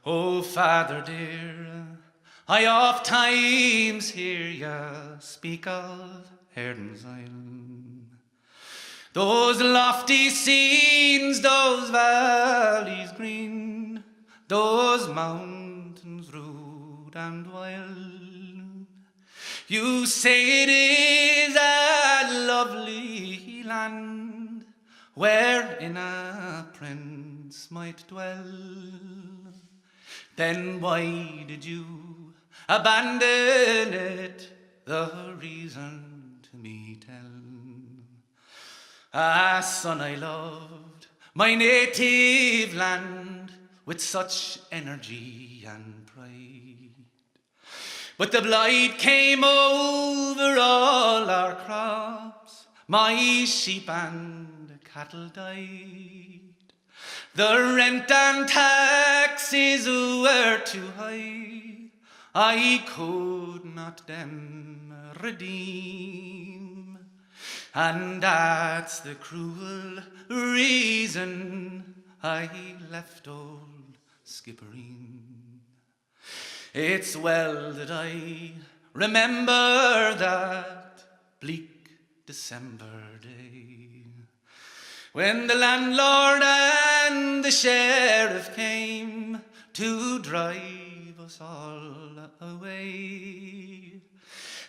Oh, Father dear, I oft times hear ya speak of Erin's Isle. Those lofty scenes, those valleys green, those mountains rude and wild. You say it is a lovely land, wherein a prince might dwell. Then why did you abandon it? The reason to me tell. Ah, son, I loved my native land with such energy and pride. But the blight came over all our crops, my sheep and cattle died. The rent and taxes were too high, I could not them redeem. And that's the cruel reason I left Old Skibbereen. It's well that I remember that bleak December day, when the landlord and the sheriff came to drive us all away.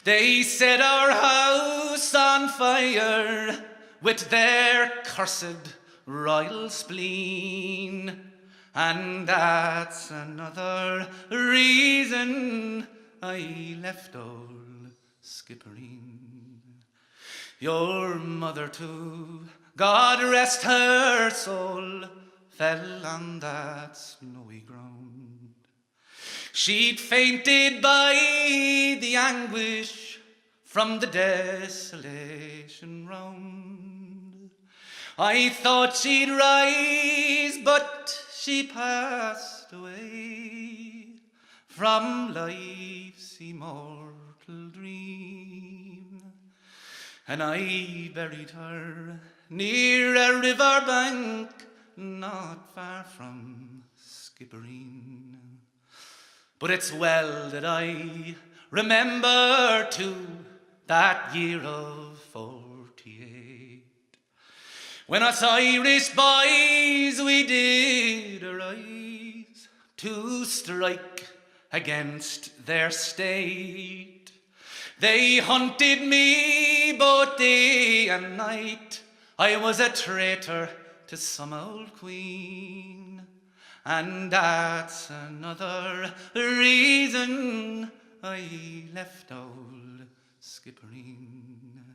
They set our house on fire with their cursed royal spleen, and that's another reason I left Old Skibbereen. Your mother too, God rest her soul, fell on that snowy ground. She'd fainted by the anguish from the desolation round. I thought she'd rise, but she passed away from life's immortal dream. And I buried her near a river bank not far from Skibbereen. But it's well that I remember too that year of 48, when us Irish boys we did arise to strike against their state. They hunted me both day and night, I was a traitor to some old queen. And that's another reason I left Old Skibbereen.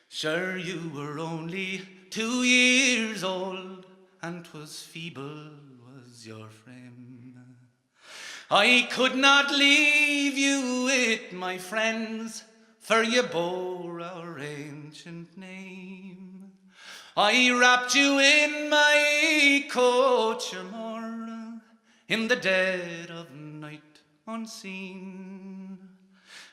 Sure, you were only 2 years old, and 'twas feeble was your frame. I could not leave you with my friends, for you bore our ancient name. I wrapped you in my coat, your more, in the dead of night unseen,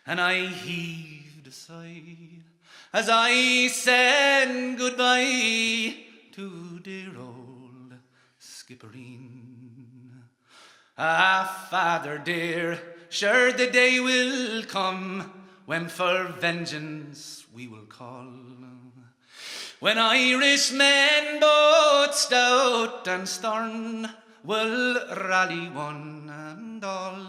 and I heaved a sigh as I said goodbye to dear Old Skibbereen. Ah, Father dear, sure the day will come when for vengeance we will call, when Irishmen both stout and stern will rally one and all.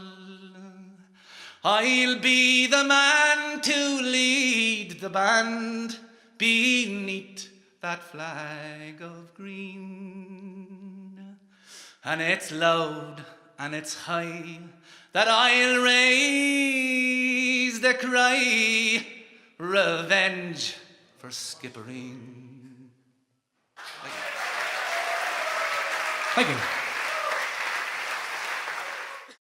I'll be the man to lead the band beneath that flag of green. And it's loud and it's high that I'll raise the cry, revenge for Skibbereen. Thank you.